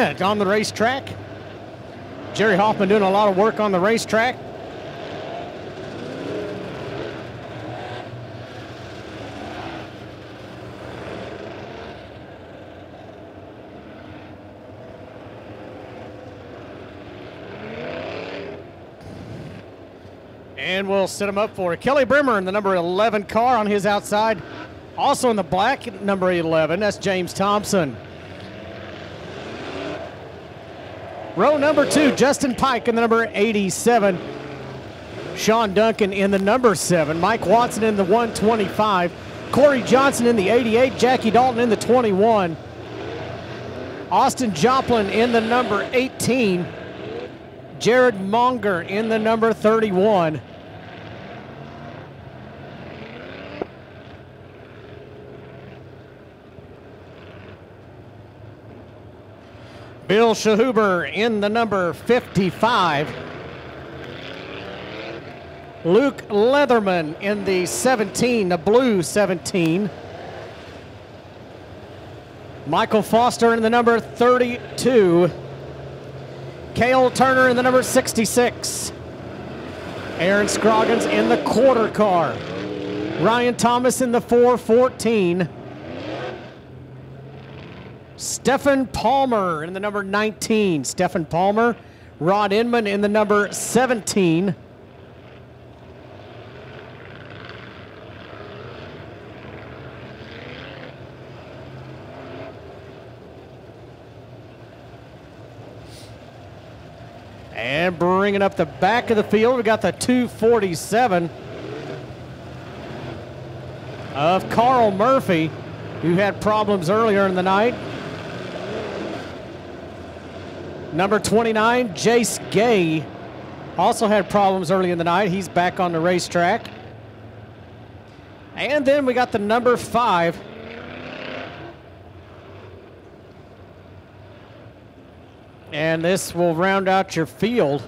Barnett on the racetrack. Jerry Hoffman doing a lot of work on the racetrack. And we'll set him up for Kelly Brimmer in the number 11 car on his outside. Also in the black, number 11, that's James Thompson. Row number 2, Justin Pike in the number 87. Sean Duncan in the number 7. Mike Watson in the 125. Corey Johnson in the 88. Jackie Dalton in the 21. Austin Joplin in the number 18. Jared Monger in the number 31. Bill Shahuber in the number 55. Luke Leatherman in the 17, the blue 17. Michael Foster in the number 32. Cale Turner in the number 66. Aaron Scroggins in the quarter car. Ryan Thomas in the 414. Stephen Palmer in the number 19. Stephen Palmer. Rod Inman in the number 17. And bringing up the back of the field, we got the 247 of Carl Murphy, who had problems earlier in the night. Number 29, Jace Gay, also had problems early in the night. He's back on the racetrack. And then we got the number 5. And this will round out your field.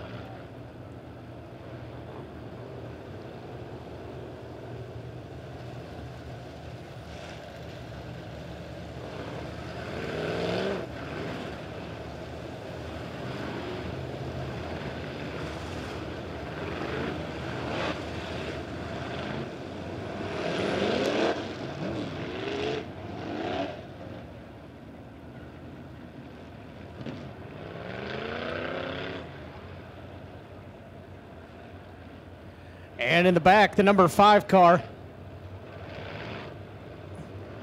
And in the back, the number 5 car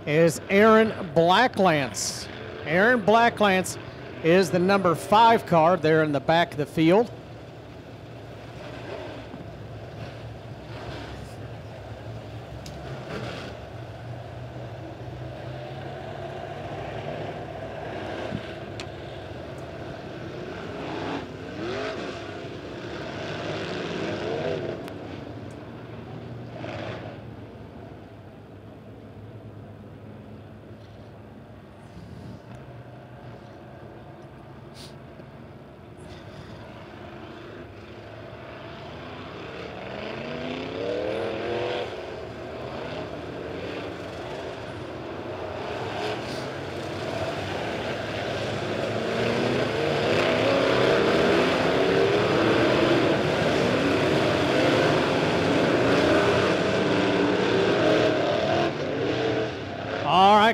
is Aaron Blacklance. Aaron Blacklance is the number 5 car there in the back of the field.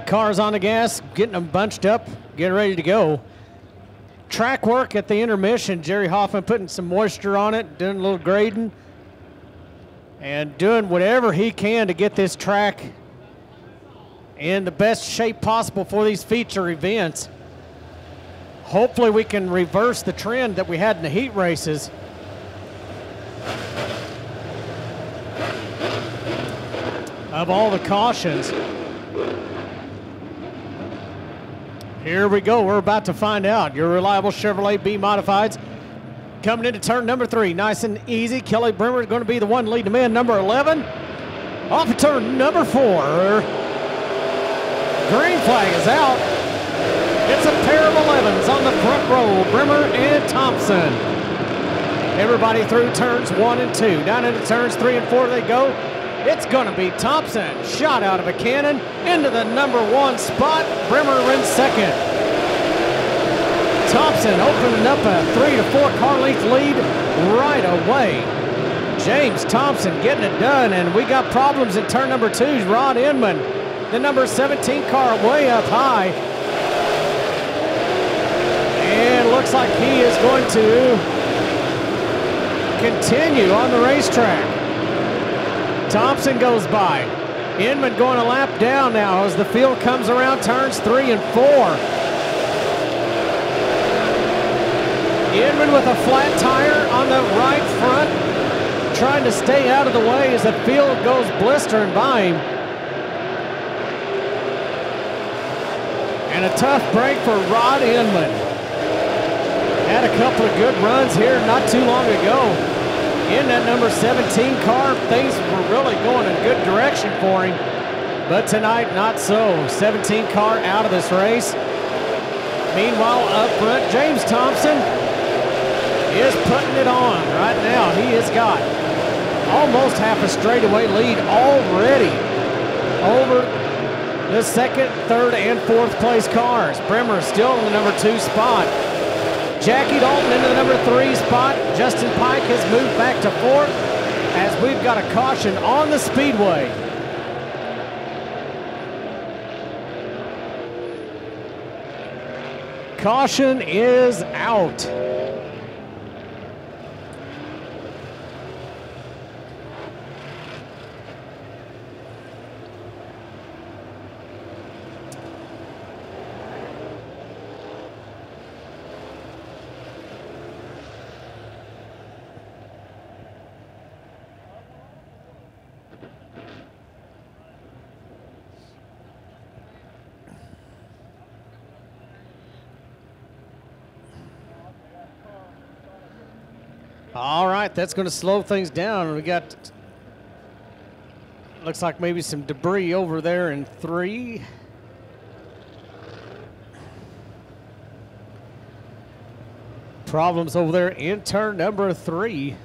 Cars on the gas, getting them bunched up, getting ready to go. Track work at the intermission. Jerry Hoffman putting some moisture on it, doing a little grading, and doing whatever he can to get this track in the best shape possible for these feature events. Hopefully we can reverse the trend that we had in the heat races. Of all the cautions. Here we go, we're about to find out. Your reliable Chevrolet B Modifieds coming into turn number 3, nice and easy. Kelly Brimmer is going to be the one leading them in, number 11. Off of turn number 4. Green flag is out. It's a pair of 11s on the front row, Brimmer and Thompson. Everybody through turns 1 and 2. Down into turns 3 and 4 they go. It's going to be Thompson, shot out of a cannon into the number 1 spot. Brimmer in second. Thompson opening up a 3 to 4 car length lead right away. James Thompson getting it done, and we got problems in turn number 2. Rod Inman, the number 17 car, way up high. And looks like he is going to continue on the racetrack. Thompson goes by. Inman going a lap down now as the field comes around turns 3 and 4. Inman with a flat tire on the right front, trying to stay out of the way as the field goes blistering by him. And a tough break for Rod Inman. Had a couple of good runs here not too long ago. In that number 17 car, things were really going in a good direction for him. But tonight, not so. 17 car out of this race. Meanwhile, up front, James Thompson is putting it on right now. He has got almost half a straightaway lead already over the second, third, and fourth place cars. Bremer still in the number 2 spot. Jackie Dalton into the number 3 spot. Justin Pike has moved back to 4th as we've got a caution on the speedway. Caution is out. All right, that's going to slow things down. We got, looks like maybe some debris over there in 3. Problems over there in turn number 3.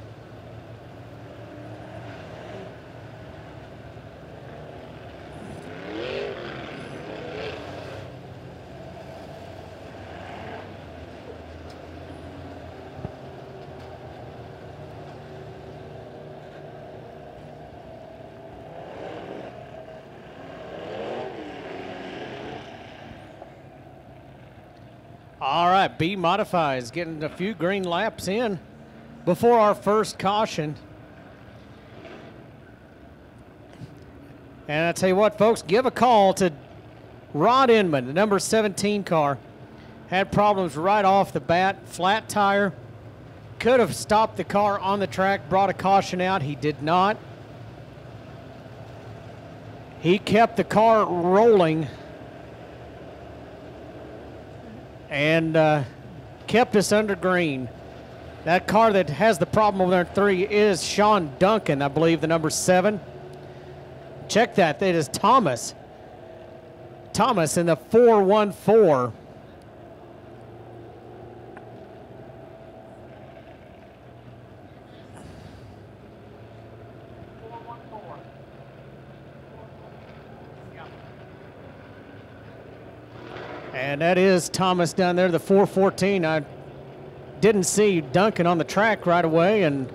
All right, B modifies, getting a few green laps in before our first caution. And I tell you what, folks, give a call to Rod Inman, the number 17 car. Had problems right off the bat, flat tire. Could have stopped the car on the track, brought a caution out. He did not. He kept the car rolling and kept us under green. That car that has the problem over there in 3 is Sean Duncan, I believe, the number 7. Check that. That is Thomas. Thomas in the 414. And that is Thomas down there, the 414. I didn't see Duncan on the track right away, and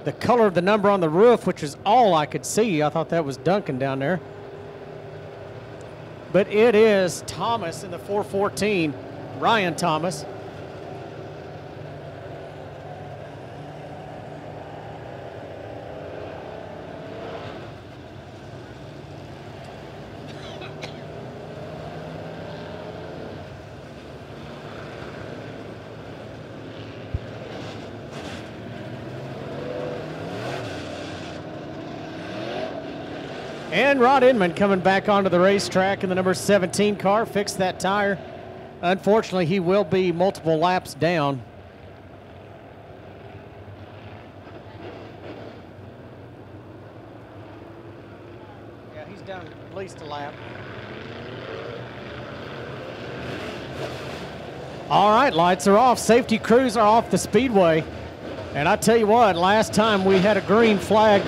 the color of the number on the roof, which is all I could see, I thought that was Duncan down there. But it is Thomas in the 414, Ryan Thomas. And Rod Inman coming back onto the racetrack in the number 17 car, fixed that tire. Unfortunately, he will be multiple laps down. Yeah, he's down at least a lap. All right, lights are off. Safety crews are off the speedway. And I tell you what, last time we had a green flag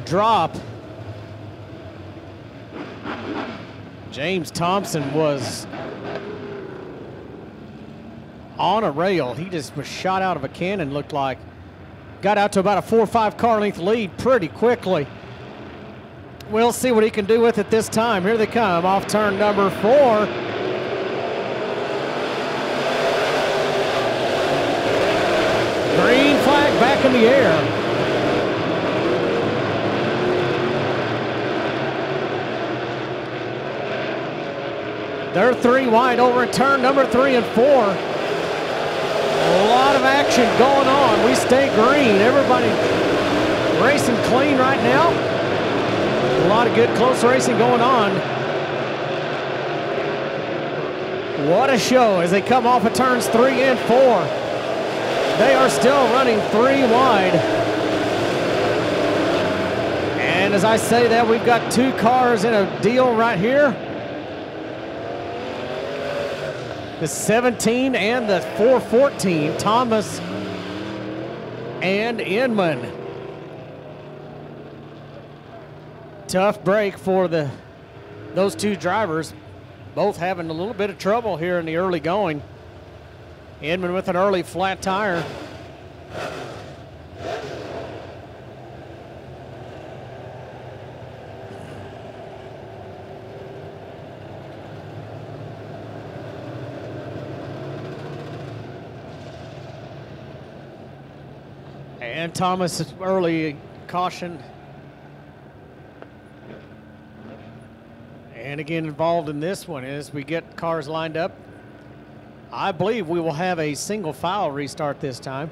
drop, James Thompson was on a rail. He just was shot out of a cannon, looked like. Got out to about a 4 or 5 car length lead pretty quickly. We'll see what he can do with it this time. Here they come off turn number 4. Green flag back in the air. They're 3 wide over at turn number 3 and 4. A lot of action going on. We stay green. Everybody racing clean right now. A lot of good close racing going on. What a show as they come off of turns 3 and 4. They are still running 3 wide. And as I say that, we've got 2 cars in a deal right here. The 17 and the 414, Thomas and Inman. Tough break for those 2 drivers, both having a little bit of trouble here in the early going. Inman with an early flat tire. And Thomas early caution. And again involved in this one as we get cars lined up. I believe we will have a single file restart this time.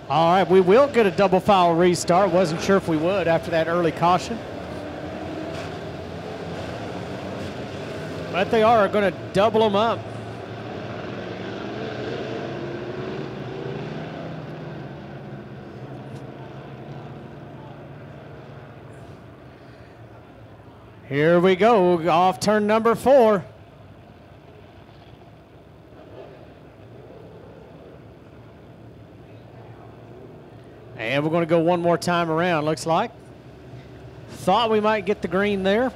All right, we will get a double file restart. Wasn't sure if we would after that early caution. But they are going to double them up. Here we go, off turn number 4. And we're going to go one more time around, looks like. Thought we might get the green there.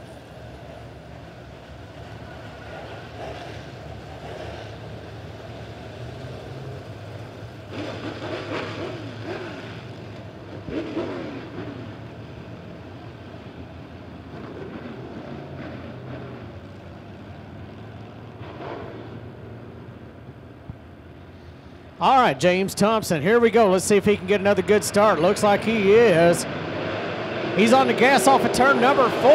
All right, James Thompson, here we go. Let's see if he can get another good start. Looks like he is. He's on the gas off of turn number 4.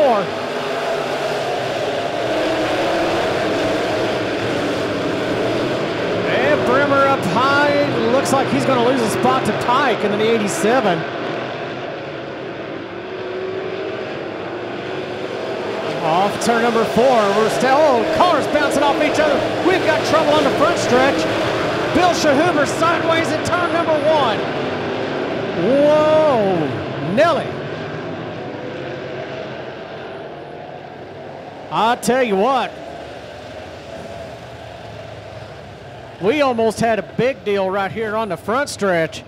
And Brimmer up high. Looks like he's going to lose a spot to Pike in the 87. Off turn number 4. We're still, cars bouncing off each other. We've got trouble on the front stretch. Bill Shahuber sideways at turn number 1. Whoa, Nelly. I tell you what, we almost had a big deal right here on the front stretch.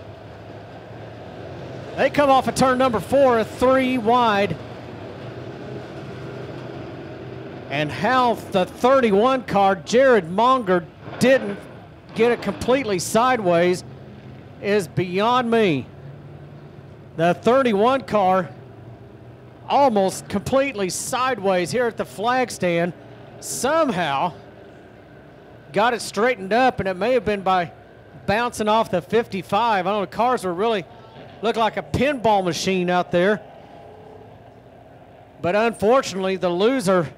They come off of turn number 4, 3 wide. And how the 31 car, Jared Monger, didn't get it completely sideways is beyond me. The 31 car almost completely sideways here at the flag stand. Somehow got it straightened up, and it may have been by bouncing off the 55. I don't know, the cars were really, looked like a pinball machine out there. But unfortunately, the loser,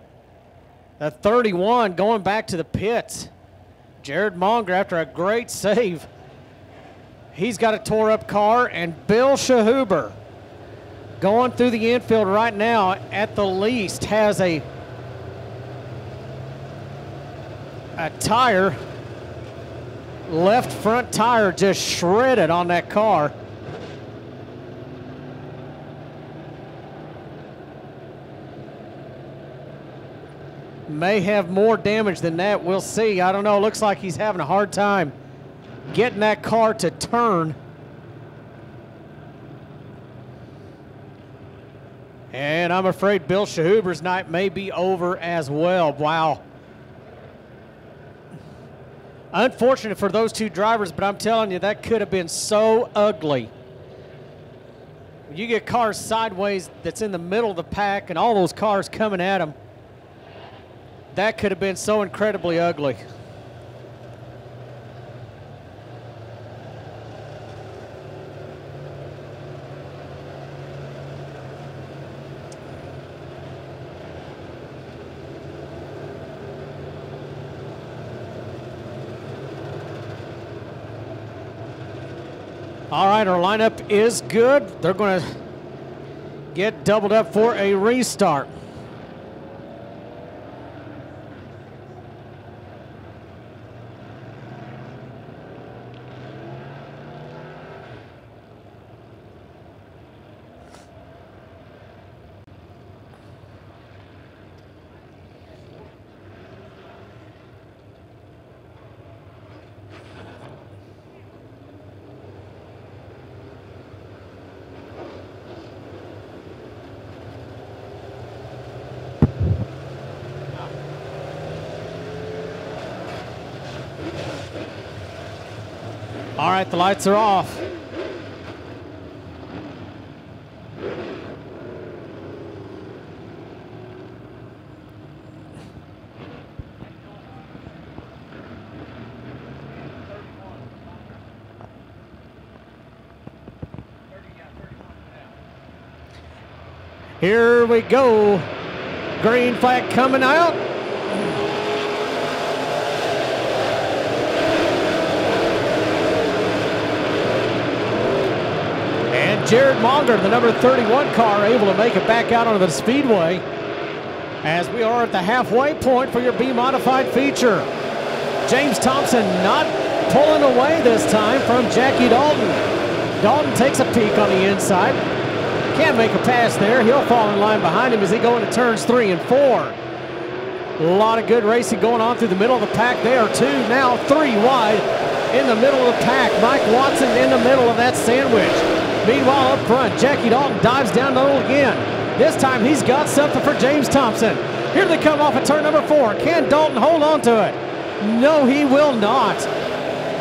the 31, going back to the pits. Jared Monger, after a great save, he's got a tore up car, and Bill Shahuber going through the infield right now at the least has a tire, left front tire just shredded on that car. May have more damage than that. We'll see. I don't know. Looks like he's having a hard time getting that car to turn. And I'm afraid Bill Shahuber's night may be over as well. Wow. Unfortunate for those two drivers, but I'm telling you, that could have been so ugly. You get cars sideways that's in the middle of the pack and all those cars coming at them. That could have been so incredibly ugly. All right, our lineup is good. They're going to get doubled up for a restart. All right, the lights are off. Here we go. Green flag coming out. Jared Monger, the number 31 car, able to make it back out onto the speedway as we are at the halfway point for your B-modified feature. James Thompson not pulling away this time from Jackie Dalton. Dalton takes a peek on the inside. Can't make a pass there. He'll fall in line behind him as he go into turns 3 and 4. A lot of good racing going on through the middle of the pack there. 2, now 3 wide in the middle of the pack. Mike Watson in the middle of that sandwich. Meanwhile, up front, Jackie Dalton dives down the hole again. This time he's got something for James Thompson. Here they come off at turn number 4. Can Dalton hold on to it? No, he will not.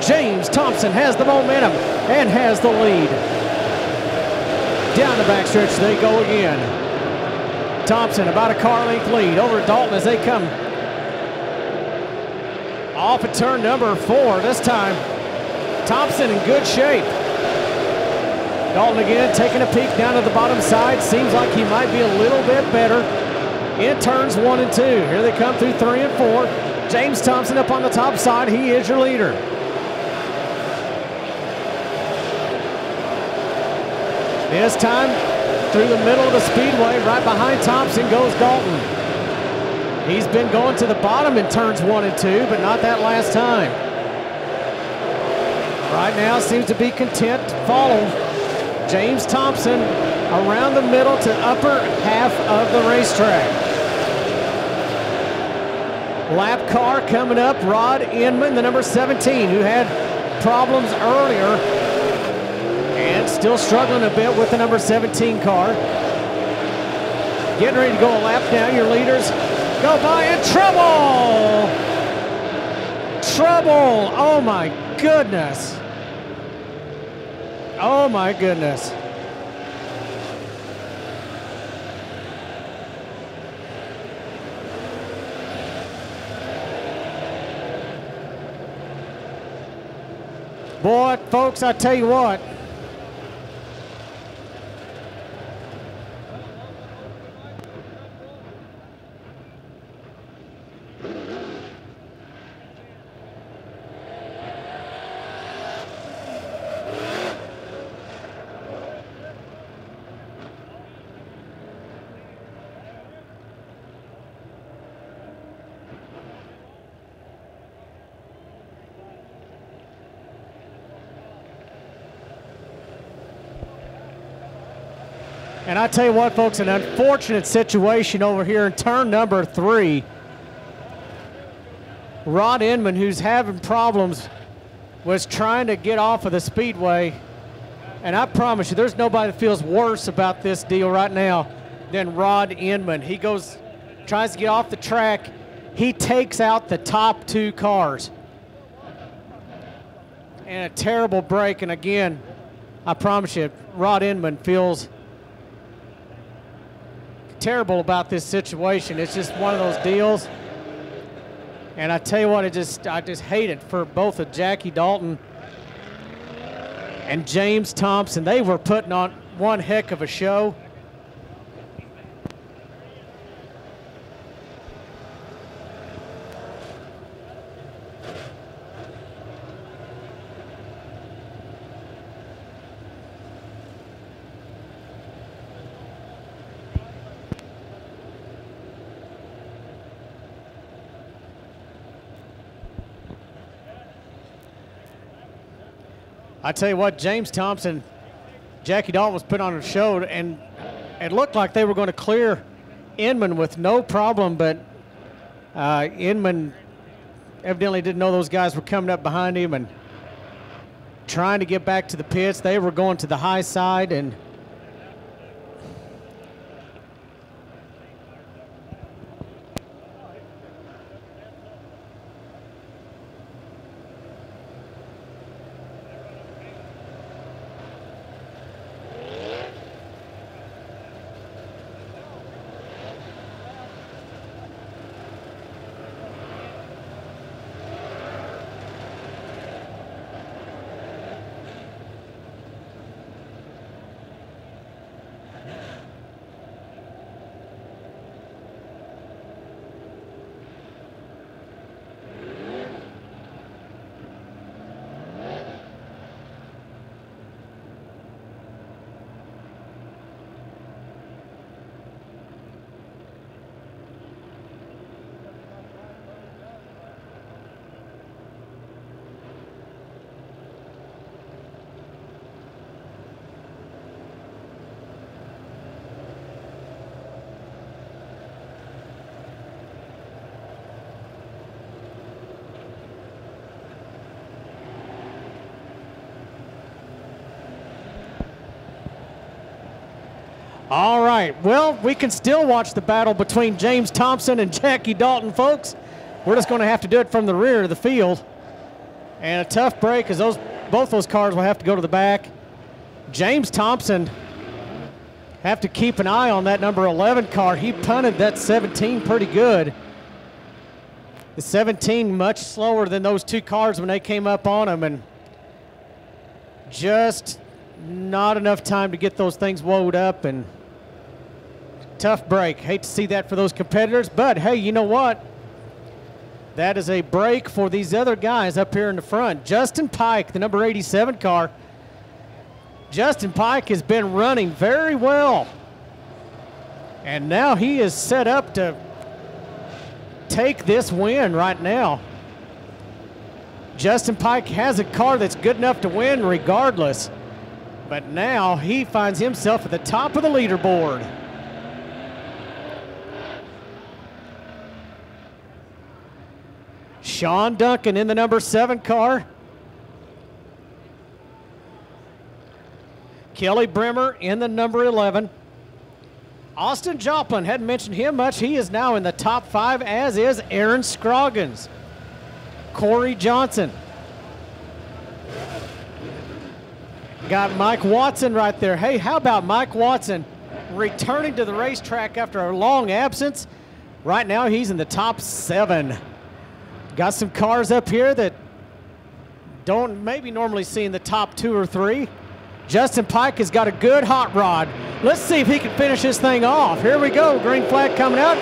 James Thompson has the momentum and has the lead. Down the backstretch they go again. Thompson about a car length lead over Dalton as they come off at turn number 4. This time, Thompson in good shape. Dalton again taking a peek down to the bottom side. Seems like he might be a little bit better in turns 1 and 2. Here they come through 3 and 4. James Thompson up on the top side. He is your leader. This time through the middle of the speedway, right behind Thompson goes Dalton. He's been going to the bottom in turns 1 and 2, but not that last time. Right now seems to be content to follow James Thompson around the middle to upper half of the racetrack. Lap car coming up, Rod Inman, the number 17, who had problems earlier and still struggling a bit with the number 17 car. Getting ready to go a lap down. Your leaders go by in trouble. Trouble. Oh my goodness. Oh my goodness. Boy, folks, I tell you what. And I tell you what, folks, an unfortunate situation over here in turn number 3. Rod Inman, who's having problems, was trying to get off of the speedway. And I promise you, there's nobody that feels worse about this deal right now than Rod Inman. He tries to get off the track. He takes out the top 2 cars. And a terrible break. And again, I promise you, Rod Inman feels terrible about this situation. It's just one of those deals. And I tell you what, I just hate it for both of Jackie Dalton and James Thompson. They were putting on one heck of a show. I tell you what, James Thompson, Jackie Dalton was put on a show, and it looked like they were going to clear Inman with no problem, but Inman evidently didn't know those guys were coming up behind him and trying to get back to the pits. They were going to the high side, and all right, well, we can still watch the battle between James Thompson and Jackie Dalton, folks. We're just going to have to do it from the rear of the field. And a tough break as both those cars will have to go to the back. James Thompson have to keep an eye on that number 11 car. He punted that 17 pretty good. The 17 much slower than those 2 cars when they came up on him, and just not enough time to get those things wound up, and tough break. Hate to see that for those competitors, but hey, you know what? That is a break for these other guys up here in the front. Justin Pike, the number 87 car. Justin Pike has been running very well, and now he is set up to take this win right now. Justin Pike has a car that's good enough to win regardless, but now he finds himself at the top of the leaderboard. Sean Duncan in the number 7 car. Kelly Bremer in the number 11. Austin Joplin, hadn't mentioned him much. He is now in the top 5, as is Aaron Scroggins. Corey Johnson. Got Mike Watson right there. Hey, how about Mike Watson returning to the racetrack after a long absence? Right now he's in the top 7. Got some cars up here that don't maybe normally see in the top 2 or 3. Justin Pike has got a good hot rod. Let's see if he can finish this thing off. Here we go, green flag coming out.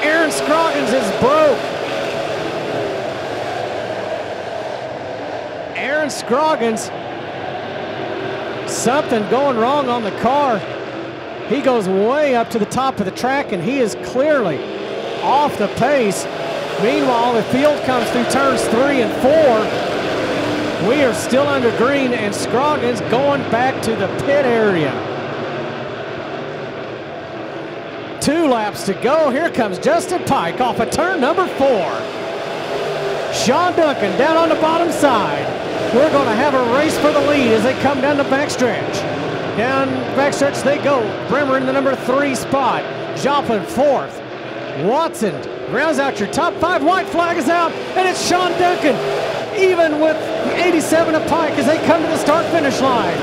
Aaron Scroggins is broke. Aaron Scroggins, something going wrong on the car. He goes way up to the top of the track, and he is clearly off the pace. Meanwhile, the field comes through turns 3 and 4. We are still under green, and Scroggins going back to the pit area. 2 laps to go. Here comes Justin Pike off of turn number 4. Sean Duncan down on the bottom side. We're going to have a race for the lead as they come down the backstretch. Down backstretch they go. Bremer in the number 3 spot. Joplin 4th. Watson rounds out your top 5. White flag is out, and it's Sean Duncan, even with 87 of Pike as they come to the start-finish line.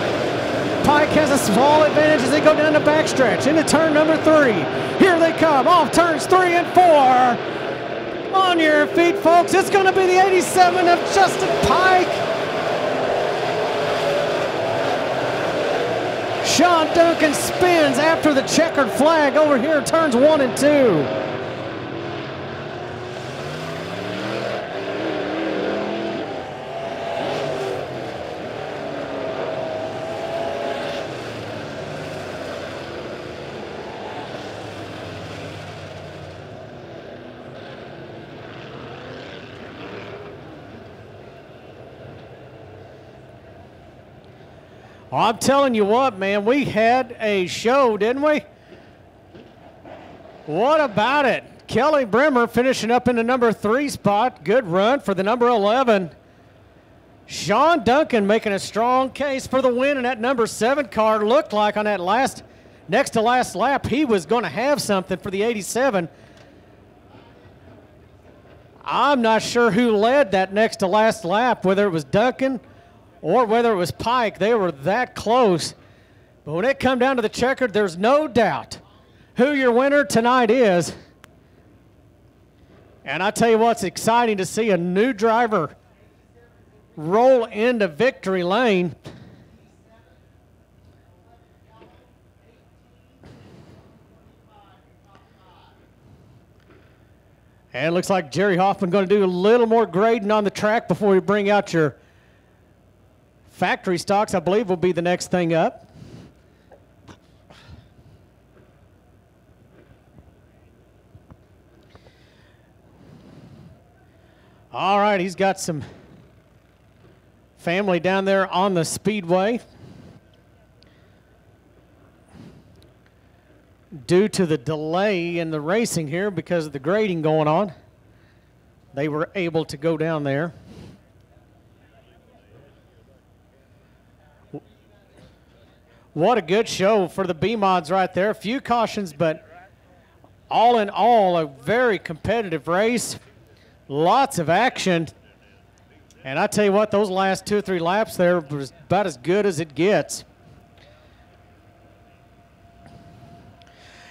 Pike has a small advantage as they go down the backstretch into turn number 3. Here they come off turns 3 and 4. On your feet, folks. It's going to be the 87 of Justin Pike. Sean Duncan spins after the checkered flag over here, turns 1 and 2. I'm telling you what, man, we had a show, didn't we? What about it? Kelly Bremer finishing up in the number 3 spot. Good run for the number 11. Sean Duncan making a strong case for the win in that number 7 car. Looked like on that next to last lap, he was going to have something for the 87. I'm not sure who led that next to last lap, whether it was Duncan or whether it was Pike. They were that close. But when it come down to the checkered, there's no doubt who your winner tonight is. And I tell you what, it's exciting to see a new driver roll into victory lane. And it looks like Jerry Hoffman going to do a little more grading on the track before we bring out your factory stocks. I believe will be the next thing up. All right, he's got some family down there on the speedway. Due to the delay in the racing here because of the grading going on, they were able to go down there. What a good show for the B-Mods right there. A few cautions, but all in all, a very competitive race. Lots of action. And I tell you what, those last 2 or 3 laps there was about as good as it gets.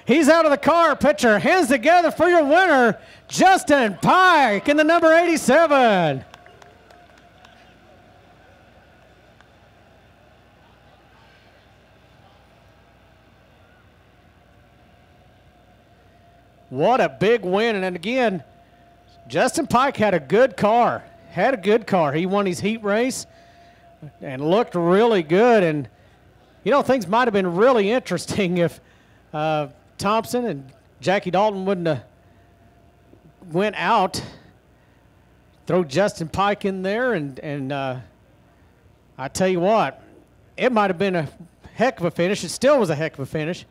He's out of the car. Put your hands together for your winner, Justin Pike in the number 87. What a big win. And again, Justin Pike had a good car. He won his heat race and looked really good. And, you know, things might have been really interesting if Thompson and Jackie Dalton wouldn't have went out. Throw Justin Pike in there. And I tell you what, it might have been a heck of a finish. It still was a heck of a finish.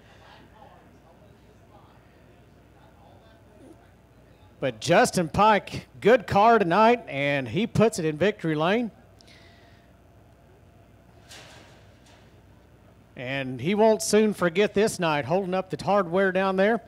But Justin Pike, good car tonight, and he puts it in victory lane. And he won't soon forget this night, holding up the hardware down there.